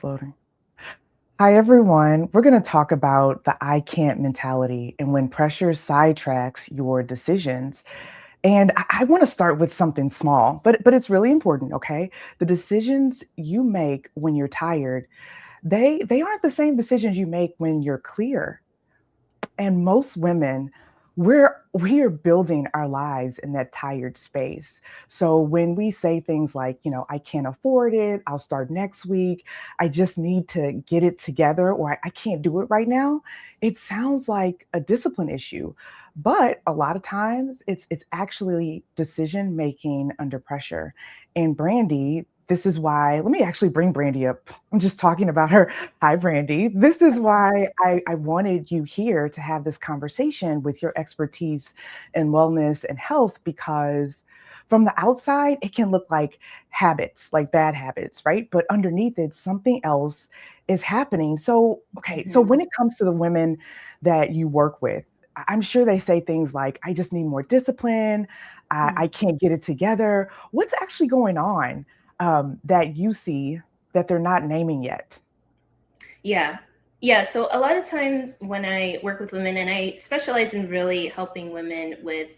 It's loading. Hi, everyone. We're going to talk about the I can't mentality and when pressure sidetracks your decisions. And I want to start with something small, but it's really important, okay? The decisions you make when you're tired, they aren't the same decisions you make when you're clear. And most women, we are building our lives in that tired space. So when we say things like, I can't afford it, I'll start next week, I just need to get it together, or I can't do it right now, it sounds like a discipline issue. But a lot of times it's actually decision making under pressure. And Brandy, this is why, let me actually bring Brandy up. I'm just talking about her. Hi, Brandy. This is why I wanted you here to have this conversation with your expertise in wellness and health, because from the outside, it can look like habits, like bad habits, right? But underneath it, something else is happening. So, okay, so Mhm. when it comes to the women that you work with, I'm sure they say things like, I just need more discipline. I Mm. can't get it together. What's actually going on that you see that they're not naming yet? Yeah. Yeah. So a lot of times when I work with women, and I specialize in really helping women with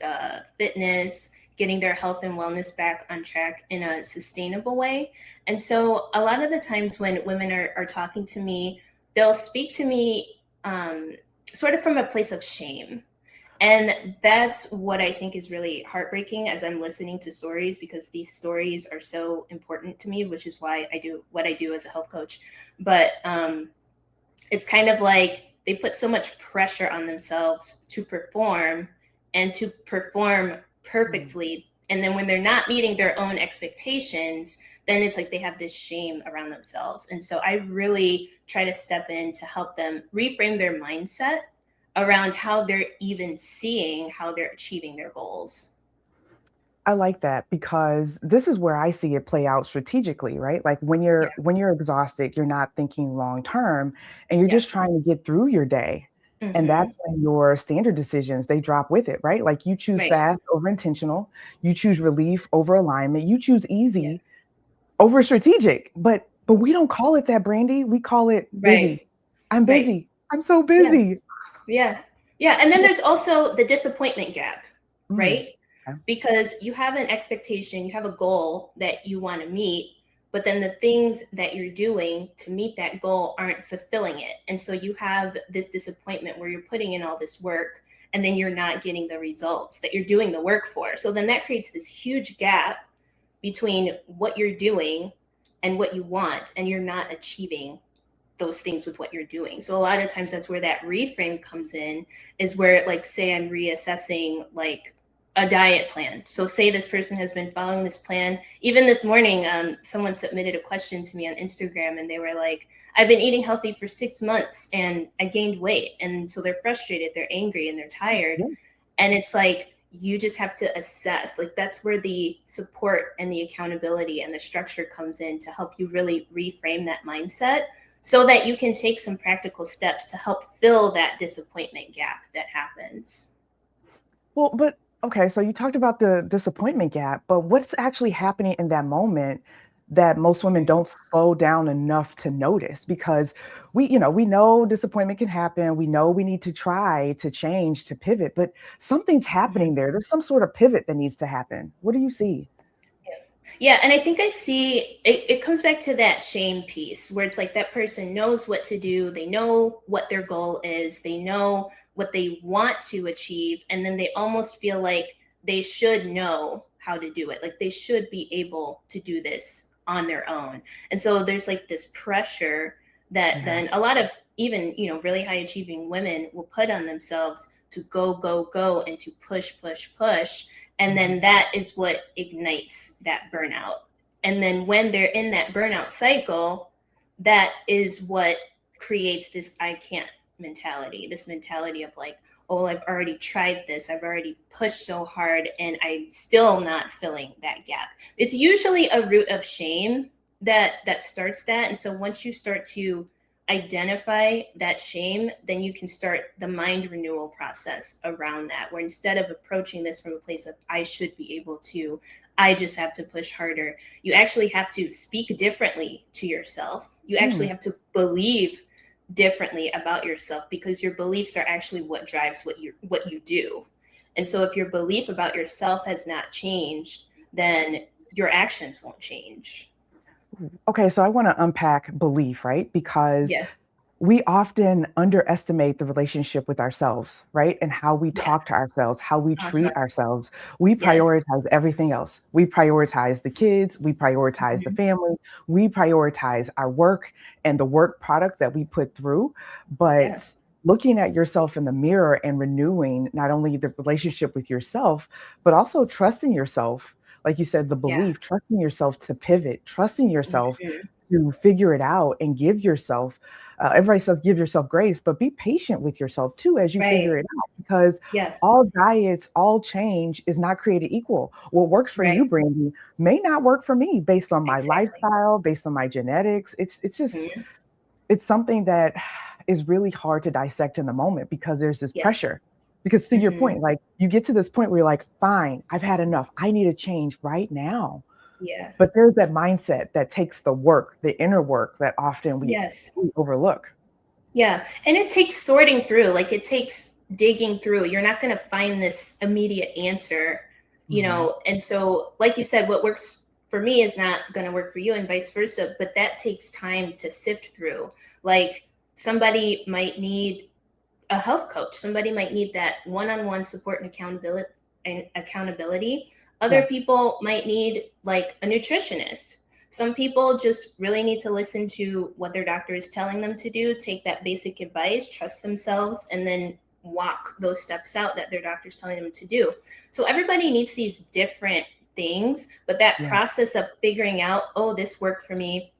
fitness, getting their health and wellness back on track in a sustainable way. And so a lot of the times when women are talking to me, they'll speak to me sort of from a place of shame. And that's what I think is really heartbreaking as I'm listening to stories, because these stories are so important to me, which is why I do what I do as a health coach. But it's kind of like they put so much pressure on themselves to perform and to perform Mm. perfectly. And then when they're not meeting their own expectations, then it's like they have this shame around themselves. And so I really try to step in to help them reframe their mindset around how they're even seeing how they're achieving their goals. I like that because this is where I see it play out strategically, right? Like Yeah. when you're exhausted, you're not thinking long term and you're Yeah. just trying to get through your day. And that's Hmm. when your standard decisions they drop with it, right? Like you choose Right. fast over intentional, you choose relief over alignment, you choose Yeah. easy over strategic. But we don't call it that, Brandy. We call it Right. busy. I'm Right. busy. I'm so Yeah. busy. Yeah. Yeah. And then there's also the disappointment gap, Mm, right? okay. Because you have an expectation, you have a goal that you want to meet, but then the things that you're doing to meet that goal aren't fulfilling it. And so you have this disappointment where you're putting in all this work and then you're not getting the results that you're doing the work for. So then that creates this huge gap between what you're doing and what you want, and you're not achieving those things with what you're doing. So a lot of times that's where that reframe comes in, is where, like, say I'm reassessing like a diet plan. So say this person has been following this plan. Even this morning, someone submitted a question to me on Instagram and they were like, I've been eating healthy for 6 months and I gained weight. And so they're frustrated, they're angry, and they're tired. Yeah. And it's like, you just have to assess. Like, that's where the support and the accountability and the structure comes in to help you really reframe that mindset so that you can take some practical steps to help fill that disappointment gap that happens. Well, but okay, so you talked about the disappointment gap, but what's actually happening in that moment that most women Mhm. don't slow down enough to notice? Because we know disappointment can happen. We know we need to try to change, to pivot, but something's happening Mhm. there. There's some sort of pivot that needs to happen. What do you see? Yeah, and I think I see it comes back to that shame piece where it's like that person knows what to do, they know what their goal is, they know what they want to achieve, and then they almost feel like they should know how to do it. Like they should be able to do this on their own. And so there's like this pressure that Yeah. then a lot of, even, really high achieving women will put on themselves to go, go, go, and to push, push, push, and then Mhm. that is what ignites that burnout. And then when they're in that burnout cycle, that is what creates this I can't mentality, this mentality of like, oh, I've already tried this, I've already pushed so hard, and I'm still not filling that gap. It's usually a root of shame that starts that. And so once you start to identify that shame, then you can start the mind renewal process around that, where instead of approaching this from a place of I should be able to, I just have to push harder. You actually have to speak differently to yourself. You actually Mm. have to believe differently about yourself, because your beliefs are actually what drives what you do. And so if your belief about yourself has not changed, then your actions won't change. Okay, so I want to unpack belief, right? Because Yeah. we often underestimate the relationship with ourselves, right? And how we Yeah. talk to ourselves, how we Uh-huh. treat ourselves. We Yes. prioritize everything else. We prioritize the kids, we prioritize the Mhm. family, we prioritize our work and the work product that we put through. Yeah. But looking at yourself in the mirror and renewing not only the relationship with yourself, but also trusting yourself, like you said, the Yeah. belief, trusting yourself to pivot, trusting yourself Mhm. to figure it out and give yourself everybody says give yourself grace, but be patient with yourself too as you Right. figure it out because Yeah. all diets, all change is not created equal. What works for Right. you, Brandie, may not work for me based on my Exactly. lifestyle, based on my genetics. It's just Mhm. it's something that is really hard to dissect in the moment because there's this Yes. pressure. Because to your Mhm. point, like you get to this point where you're like, fine, I've had enough. I need a change right now. Yeah. But there's that mindset that takes the work, the inner work that often Yes. we overlook. Yeah. And it takes sorting through, like it takes digging through. You're not going to find this immediate answer, Mhm. And so, like you said, what works for me is not going to work for you and vice versa, but that takes time to sift through. Like somebody might need a health coach. Somebody might need that one-on-one support and accountability. Other Yeah. people might need like a nutritionist. Some people just really need to listen to what their doctor is telling them to do, take that basic advice, trust themselves, and then walk those steps out that their doctor's telling them to do. So everybody needs these different things, but that Yeah. process of figuring out, oh, this worked for me,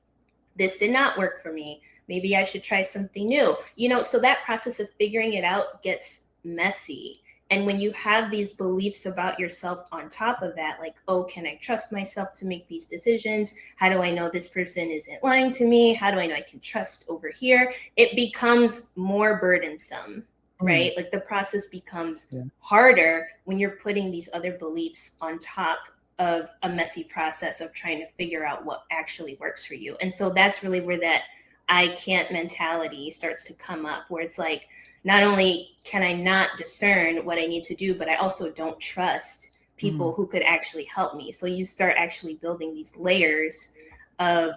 this did not work for me, maybe I should try something new, so that process of figuring it out gets messy. And when you have these beliefs about yourself on top of that, like, oh, can I trust myself to make these decisions? How do I know this person isn't lying to me? How do I know I can trust over here? It becomes more burdensome, Mm. right? Like the process becomes Yeah. harder when you're putting these other beliefs on top of a messy process of trying to figure out what actually works for you. And so that's really where that I can't mentality starts to come up, where it's like, not only can I not discern what I need to do, but I also don't trust people Mm. who could actually help me. So you start actually building these layers of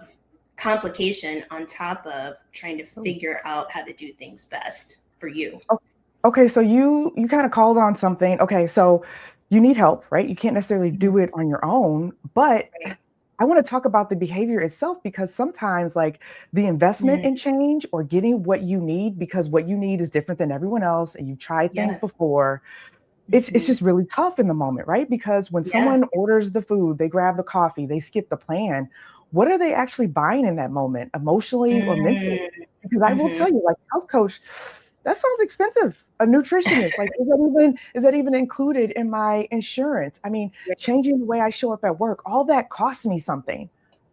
complication on top of trying to Oh. figure out how to do things best for you. O okay, so you kinda called on something. Okay, so you need help, right? You can't necessarily Mhm. do it on your own, but Right. I wanna talk about the behavior itself because sometimes, like, the investment in Mhm. change or getting what you need because what you need is different than everyone else and you've tried things Yeah. before, it's Mhm. just really tough in the moment, right? Because when Yeah. someone orders the food, they grab the coffee, they skip the plan, what are they actually buying in that moment, emotionally or mentally? Mm. Because I will tell Mhm. you, like, health coach, that sounds expensive. A nutritionist, like, is that even included in my insurance? I mean, changing the way I show up at work, all that costs me something.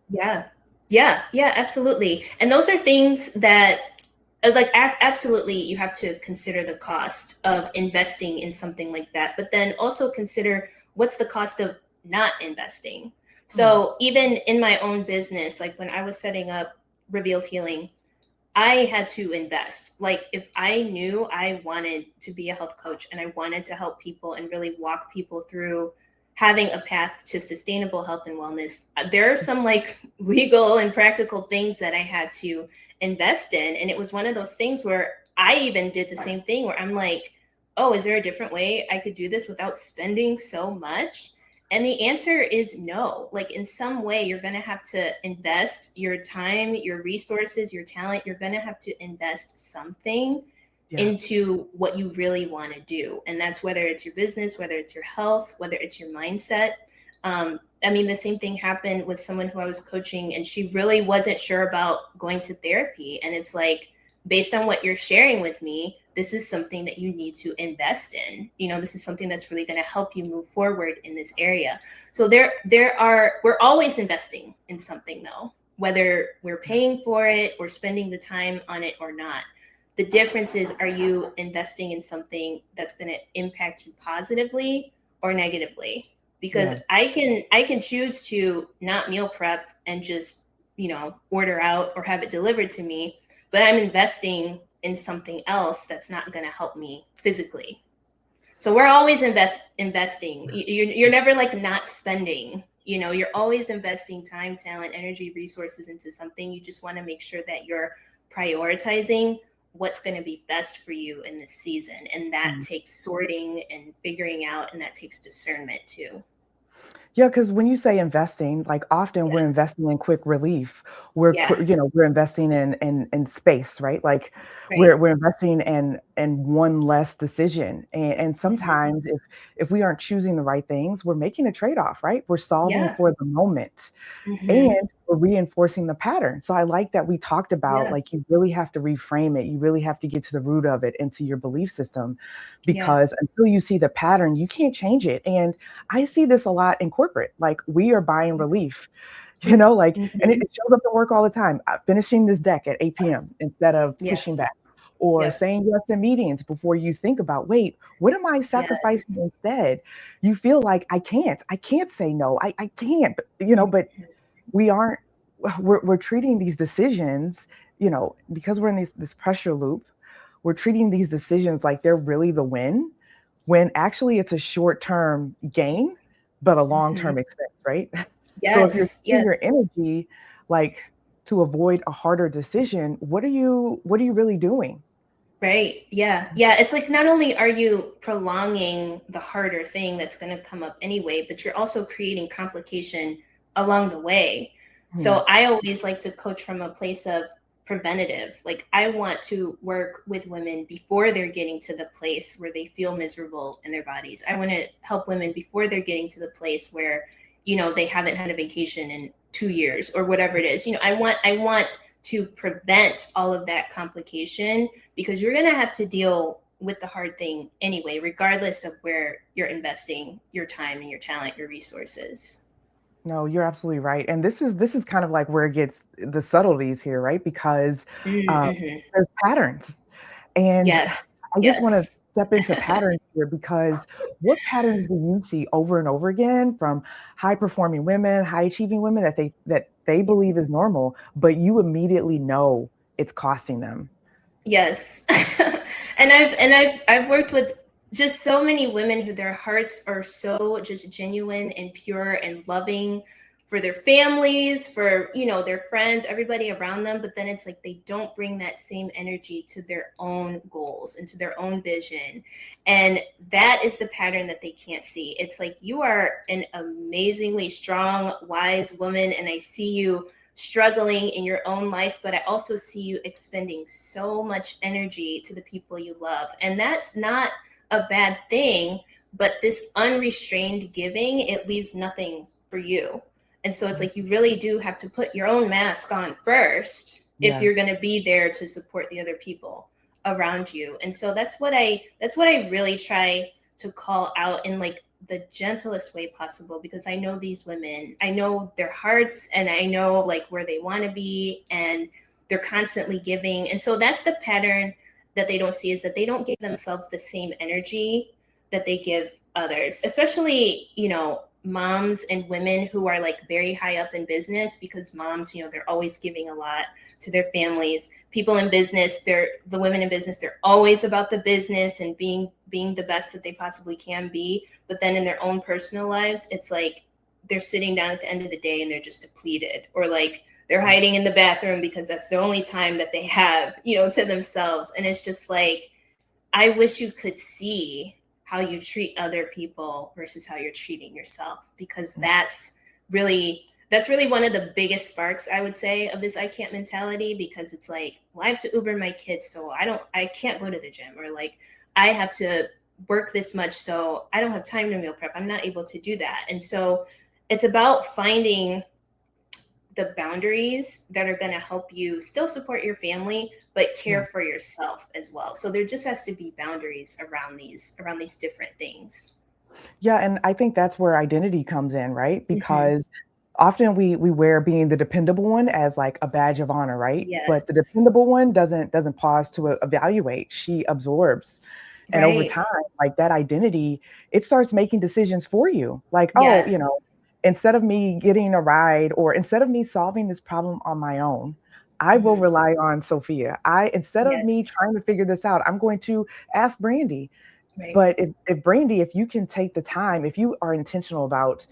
Yeah. Yeah. Yeah, absolutely. And those are things that, like, absolutely, you have to consider the cost of investing in something like that, but then also consider what's the cost of not investing. Mm, So, even in my own business, like when I was setting up Revealed Healing, I had to invest. Like, if I knew I wanted to be a health coach and I wanted to help people and really walk people through having a path to sustainable health and wellness, there are some like legal and practical things that I had to invest in. And it was one of those things where I even did the same thing where I'm like, oh, is there a different way I could do this without spending so much? And the answer is no. Like, in some way, you're going to have to invest your time, your resources, your talent. You're going to have to invest something yeah. into what you really want to do. And that's whether it's your business, whether it's your health, whether it's your mindset. I mean, the same thing happened with someone who I was coaching, and she really wasn't sure about going to therapy. And it's like, based on what you're sharing with me, this is something that you need to invest in. This is something that's really going to help you move forward in this area. So we're always investing in something though, whether we're paying for it or spending the time on it or not. The difference is, are you investing in something that's going to impact you positively or negatively? because Yeah. I can choose to not meal prep and just, order out or have it delivered to me, but I'm investing in something else that's not going to help me physically. So we're always investing. You're never like not spending. You're always investing time, talent, energy, resources into something. You just want to make sure that you're prioritizing what's going to be best for you in this season, and that Mm. takes sorting and figuring out, and that takes discernment too. Yeah, because when you say investing, like, often Yeah. we're investing in quick relief. Yeah. We're investing in space, right? Like, Right. we're investing in one less decision, and Hmm. sometimes if we aren't choosing the right things, we're making a trade-off, right? We're solving Yeah. for the moment. Hmm. And we're reinforcing the pattern. So I like that we talked about, Yeah. like, you really have to reframe it. You really have to get to the root of it, into your belief system, Yeah. because until you see the pattern, you can't change it. And I see this a lot in corporate. Like, we are buying relief, like, and it Hmm. shows up at work all the time. Finishing this deck at 8 p.m. instead of Yeah. pushing back, or Yep. saying yes to meetings before you think about, wait, what am I sacrificing Yes. instead? You feel like I can't say no. I can't, but we aren't we're treating these decisions, because we're in this pressure loop, we're treating these decisions like they're really the win, when actually it's a short-term gain, but a Hmm. long-term expense, right? So if you're Yes. spending Yes. your energy, like, to avoid a harder decision, what are you really doing? Right. Yeah. Yeah. It's like not only are you prolonging the harder thing that's going to come up anyway, but you're also creating complication along the way. Hmm. So I always like to coach from a place of preventative. Like I want to work with women before they're getting to the place where they feel miserable in their bodies. I want to help women before they're getting to the place where, they haven't had a vacation in 2 years or whatever it is. I want to prevent all of that complication, because you're going to have to deal with the hard thing anyway, regardless of where you're investing your time and your talent, your resources. No, you're absolutely right, and this is kind of like where it gets the subtleties here, right? Because, um, Mm-hmm. there's patterns. And Yes. I just wanna Yes. step into patterns here, because what patterns do you see over and over again from high performing women, high achieving women, that they Yeah. believe is normal, but you immediately know it's costing them? Yes. And I've worked with just so many women who their hearts are so just genuine and pure and loving for their families, for, their friends, everybody around them, but then it's like they don't bring that same energy to their own goals and to their own vision. And that is the pattern that they can't see. It's like you are an amazingly strong, wise woman, and I see you struggling in your own life, but I also see you expending so much energy to the people you love. And that's not a bad thing, but this unrestrained giving, it leaves nothing for you. And so it's Mhm. like you really do have to put your own mask on first if Yeah. you're going to be there to support the other people around you. And so that's what I really try to call out in like the gentlest way possible, because I know these women, I know their hearts, and I know like where they want to be, and they're constantly giving. And so that's the pattern that they don't see, is that they don't give themselves the same energy that they give others, especially, moms and women who are like very high up in business, because moms, they're always giving a lot to their families. People in business, the women in business, they're always about the business and being the best that they possibly can be. But then in their own personal lives, it's like they're sitting down at the end of the day and they're just depleted, or like they're hiding in the bathroom because that's the only time that they have, to themselves. And it's just like, I wish you could see how you treat other people versus how you're treating yourself, because that's really one of the biggest sparks, I would say, of this I can't mentality. Because it's like, well, I have to Uber my kids, so I can't go to the gym, or like I have to work this much, so I don't have time to meal prep. I'm not able to do that. And so it's about finding the boundaries that are going to help you still support your family, but care Yeah. for yourself as well. So there just has to be boundaries around these different things. Yeah, and I think that's where identity comes in, right? Hmm. Because often we wear being the dependable one as like a badge of honor, right? But the Yes. dependable one doesn't pause to evaluate. She absorbs. And over Right. time, like that identity, it starts making decisions for you. Like, oh, Yes. instead of me getting a ride or instead of me solving this problem on my own, I will Mhm. rely on Sophia. I instead of me Yes. trying to figure this out, I'm going to ask Brandie. Right. But if Brandie, if you can take the time, if you are intentional about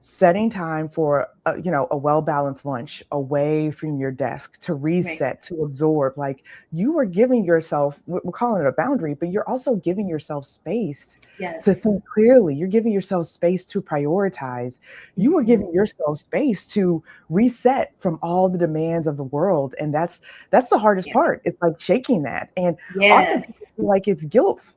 setting time for a well-balanced lunch away from your desk to Right. reset, to absorb, like you are giving yourself, we're calling it a boundary, but you're also giving yourself space to Yes. think clearly. You're giving yourself space to prioritize. You are Mhm. giving yourself space to reset from all the demands of the world. And that's the hardest Yeah. part. It's like shaking that. And often Yeah. people feel like it's guilt.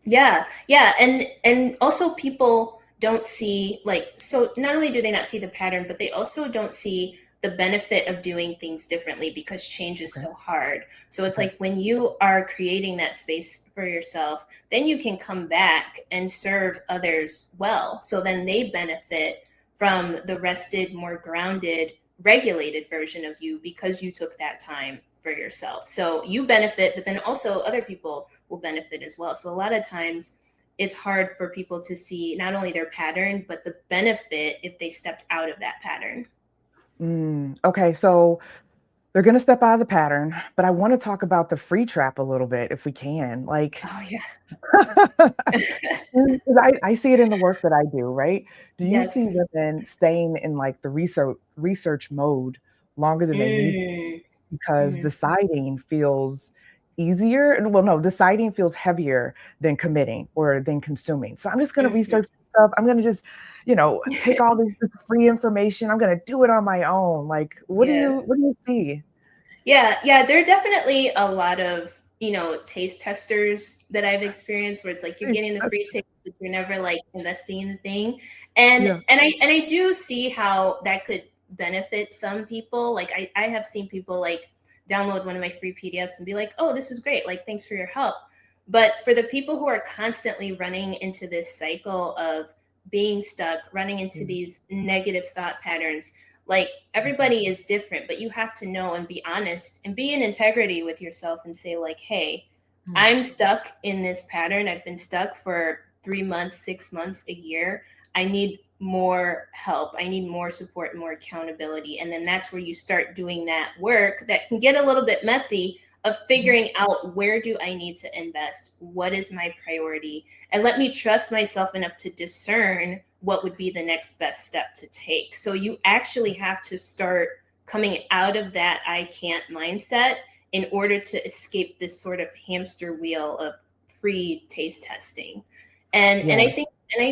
Yeah. Yeah. And also people don't see, like, so not only do they not see the pattern, but they also don't see the benefit of doing things differently because change is Okay. so hard. So it's Okay. like when you are creating that space for yourself, then you can come back and serve others well. So then they benefit from the rested, more grounded, regulated version of you because you took that time for yourself. So you benefit, but then also other people will benefit as well. So a lot of times it's hard for people to see not only their pattern, but the benefit if they stepped out of that pattern. Okay, so they're gonna step out of the pattern, but I wanna talk about the free trap a little bit if we can. Like, Oh, yeah. 'cause I see it in the work that I do, right? Do you see Yes. women staying in, like, the research mode longer than they need Mm. because Mm. deciding feels easier? Well, no, deciding feels heavier than committing or than consuming. So I'm just gonna Mhm. research stuff. I'm gonna just, take all this free information. I'm gonna do it on my own. Like, Yeah. what do you see? Yeah, yeah, there are definitely a lot of, taste testers that I've experienced where it's like you're Hey, getting the that's free taste, but you're never like investing in the thing. And yeah. and I do see how that could benefit some people. Like I have seen people like download one of my free PDFs and be like, "Oh, this was great. Like thanks for your help." But for the people who are constantly running into this cycle of being stuck, running into Mhm, these negative thought patterns, like mhm, everybody is different, but you have to know and be honest and be in integrity with yourself and say, like, hey, mhm, I'm stuck in this pattern. I've been stuck for 3 months, 6 months, a year. I need more help. I need more support, more accountability. And then that's where you start doing that work that can get a little bit messy of mhm, figuring out where do I need to invest? What is my priority? And let me trust myself enough to discern what would be the next best step to take. So you actually have to start coming out of that I can't mindset in order to escape this sort of hamster wheel of free taste testing. And yeah, I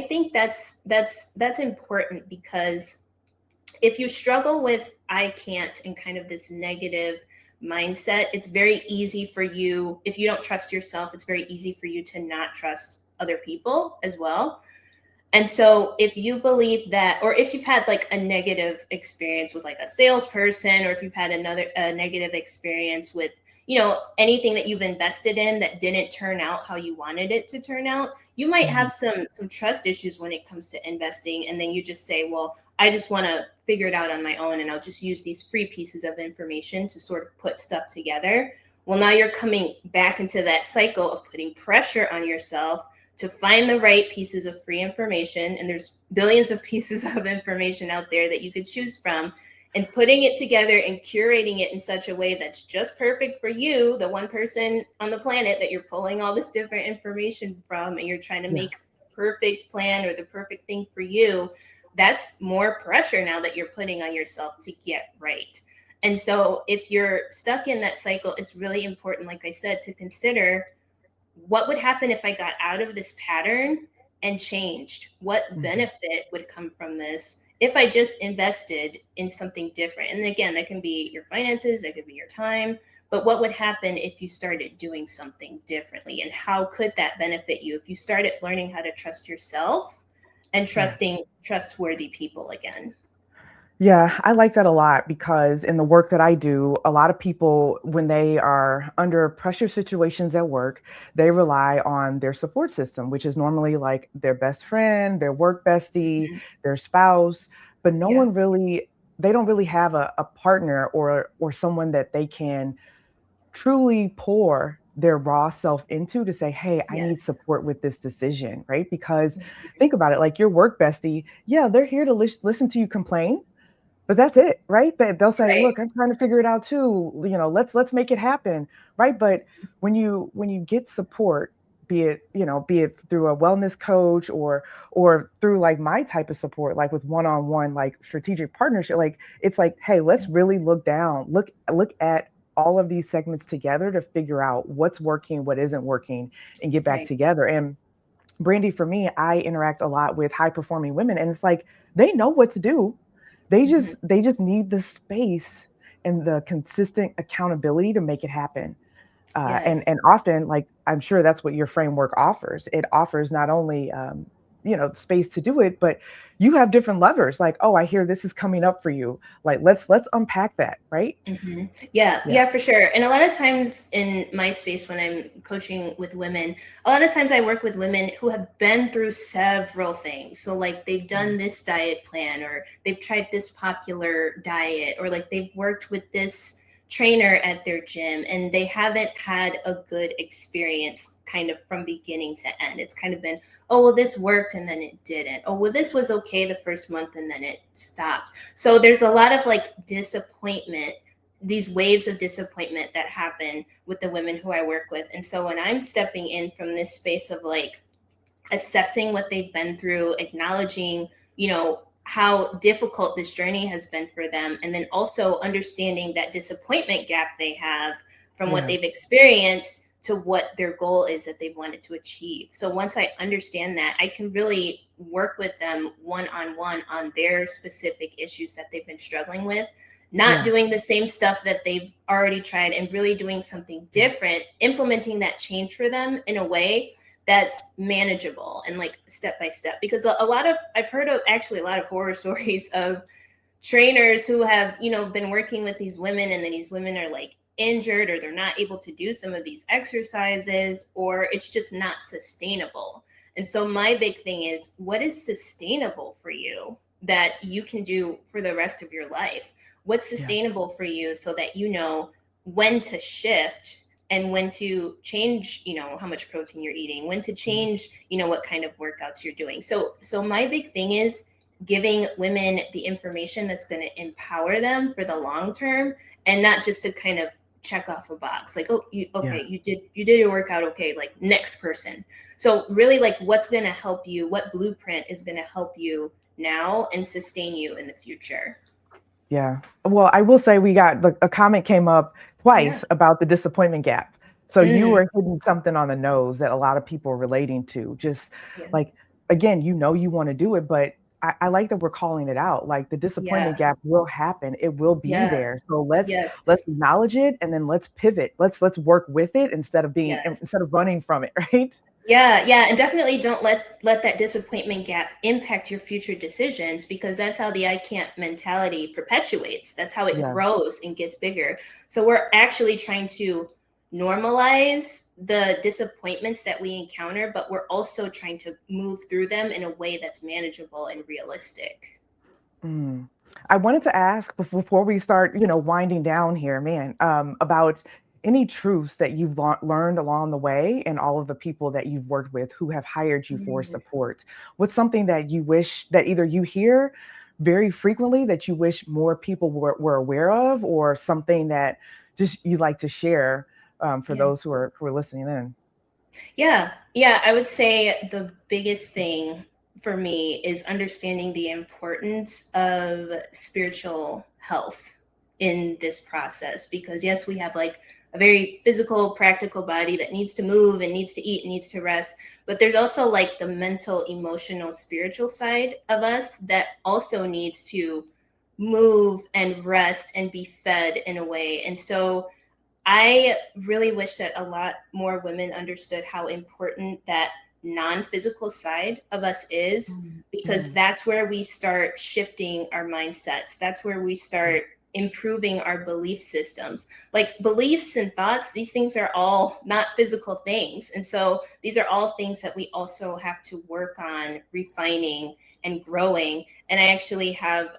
think that's important because if you struggle with I can't and kind of this negative mindset, it's very easy for you, if you don't trust yourself, it's very easy for you to not trust other people as well. And so if you believe that, or if you've had like a negative experience with like a salesperson, or if you've had a negative experience with, anything that you've invested in that didn't turn out how you wanted it to turn out, you might mhm, have some trust issues when it comes to investing. And then you just say, well, I just want to figure it out on my own and I'll just use these free pieces of information to sort of put stuff together. Well, now you're coming back into that cycle of putting pressure on yourself to find the right pieces of free information. And there's billions of pieces of information out there that you could choose from, and putting it together and curating it in such a way that's just perfect for you, the one person on the planet that you're pulling all this different information from, and you're trying to yeah, make a perfect plan or the perfect thing for you. That's more pressure now that you're putting on yourself to get right. And so if you're stuck in that cycle, it's really important, like I said, to consider what would happen if I got out of this pattern and changed? What mhm, benefit would come from this if I just invested in something different? And again, that can be your finances, that could be your time, but what would happen if you started doing something differently? And how could that benefit you if you started learning how to trust yourself and yeah. trusting trustworthy people again? Yeah, I like that a lot because in the work that I do, a lot of people, when they are under pressure situations at work, they rely on their support system, which is normally like their best friend, their work bestie, Mhm. their spouse, but Yeah. they don't really have a partner or someone that they can truly pour their raw self into to say, hey, I need Yes. support with this decision, right? Because Mhm. think about it, like your work bestie, yeah, they're here to listen to you complain, but that's it, right? They'll say, Right. "Look, I'm trying to figure it out too. Let's make it happen." Right? But when you get support, be it through a wellness coach or through like my type of support, like with one-on-one, like strategic partnership, like it's like, hey, let's really look at all of these segments together to figure out what's working, what isn't working, and get back Right. together. And Brandy, for me, I interact a lot with high performing women, and it's like they know what to do. They Mhm. just they just need the space and the consistent accountability to make it happen. And Yes. often, like I'm sure that's what your framework offers. It offers not only space to do it, but you have different levers. Like, oh, I hear this is coming up for you. Like, let's unpack that, right? Yeah, Yeah, yeah, for sure. And a lot of times in my space, when I'm coaching with women, a lot of times I work with women who have been through several things. So, like, they've done mm, this diet plan, or they've tried this popular diet, or like they've worked with this trainer at their gym, and they haven't had a good experience kind of from beginning to end. It's kind of been, oh, well, this worked and then it didn't. Oh, well, this was okay the first month and then it stopped. So, there's a lot of like disappointment, these waves of disappointment that happen with the women who I work with. And so when I'm stepping in from this space of like assessing what they've been through, acknowledging, how difficult this journey has been for them, and then also understanding that disappointment gap they have from what yeah, they've experienced to what their goal is that they wanted to achieve. So once I understand that, I can really work with them one on one on their specific issues that they've been struggling with, not yeah, doing the same stuff that they've already tried, and really doing something mm, different, implementing that change for them in a way that's manageable and like step by step. Because a lot of, I've heard of actually a lot of horror stories of trainers who have, been working with these women, and then these women are like injured, or they're not able to do some of these exercises, or it's just not sustainable. And so my big thing is, what is sustainable for you that you can do for the rest of your life? What's yeah, sustainable for you, so that you know when to shift and when to change, how much protein you're eating, when to mm, change, what kind of workouts you're doing. So my big thing is giving women the information that's going to empower them for the long term, and not just to kind of check off a box like, oh, yeah. you did your workout, okay, like next person. So really, like, what's going to help you, what blueprint is going to help you now and sustain you in the future. Yeah. Well, I will say we got a comment came up Yeah. twice about the disappointment gap. So you Mm, were hitting something on the nose that a lot of people are relating to. Just yeah. like, again, you want to do it, but I like that we're calling it out. Like the disappointment Yeah. gap will happen. It will be Yeah. there. So let's Yes. acknowledge it and then let's pivot. Let's work with it instead Yes. of running from it, right? Yeah, yeah, and definitely don't let that disappointment gap impact your future decisions, because that's how the I can't mentality perpetuates. That's how it Yeah. grows and gets bigger. So we're actually trying to normalize the disappointments that we encounter, but we're also trying to move through them in a way that's manageable and realistic. Mm. I wanted to ask before we start, winding down here, man, about any truths that you've learned along the way and all of the people that you've worked with who have hired you for Mm, support. What's something that you wish that either you hear very frequently that you wish more people were aware of, or something that just you like to share for yeah. those who are listening in? Yeah, yeah, I would say the biggest thing for me is understanding the importance of spiritual health in this process. Because, yes, we have like a very physical, practical body that needs to move and needs to eat and needs to rest. But there's also like the mental, emotional, spiritual side of us that also needs to move and rest and be fed in a way. And so, I really wish that a lot more women understood how important that non physical side of us is, Mm, because mm, that's where we start shifting our mindsets. That's where we mm, start improving our belief systems. Like, beliefs and thoughts, these things are all not physical things. And so these are all things that we also have to work on refining and growing. And I actually have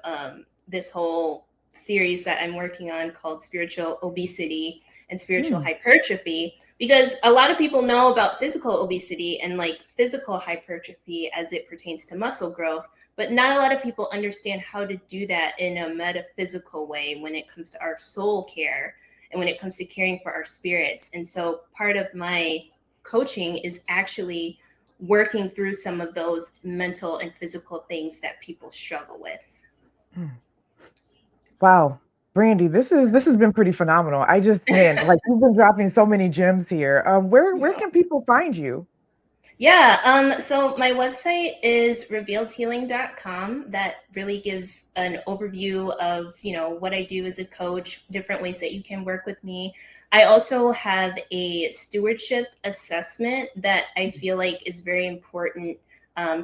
this whole series that I'm working on called Spiritual Obesity and Spiritual mm, Hypertrophy, Because a lot of people know about physical obesity and like physical hypertrophy as it pertains to muscle growth, but not a lot of people understand how to do that in a metaphysical way when it comes to our soul care and when it comes to caring for our spirits. And so part of my coaching is actually working through some of those mental and physical things that people struggle with. Hmm. Wow. Brandie, this has been pretty phenomenal. I just, man, like you've been dropping so many gems here. Where can people find you? Yeah, so my website is revealedhealing.com. That really gives an overview of, what I do as a coach, different ways that you can work with me. I also have a stewardship assessment that I feel like is very important,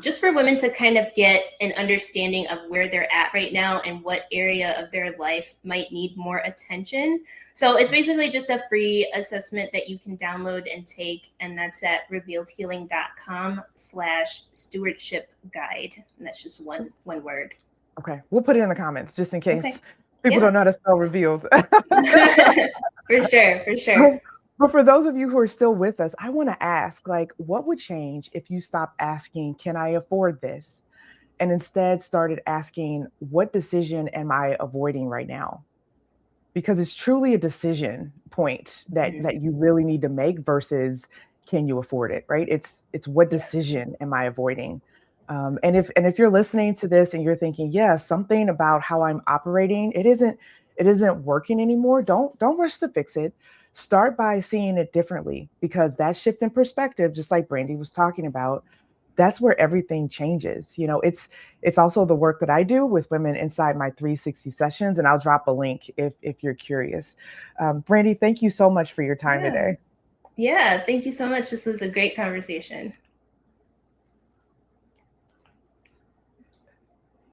just for women to kind of get an understanding of where they're at right now and what area of their life might need more attention. So it's basically just a free assessment that you can download and take, and that's at revealedhealing.com/stewardship guide. And that's just one word. Okay, we'll put it in the comments just in case Okay. people Yeah. don't know how to spell revealed. For sure, for sure. But for those of you who are still with us, I want to ask, like, what would change if you stopped asking, can I afford this? And instead started asking, what decision am I avoiding right now? Because it's truly a decision point that Mhm. you really need to make versus can you afford it, right? It's what Yeah. decision am I avoiding? And if you're listening to this and you're thinking, yeah, something about how I'm operating, it isn't working anymore. Don't rush to fix it. Start by seeing it differently because that shift in perspective, just like Brandie was talking about, that's where everything changes. It's also the work that I do with women inside my 360 sessions, and I'll drop a link if you're curious. Brandie, thank you so much for your time Yeah. today. Yeah. Thank you so much. This was a great conversation.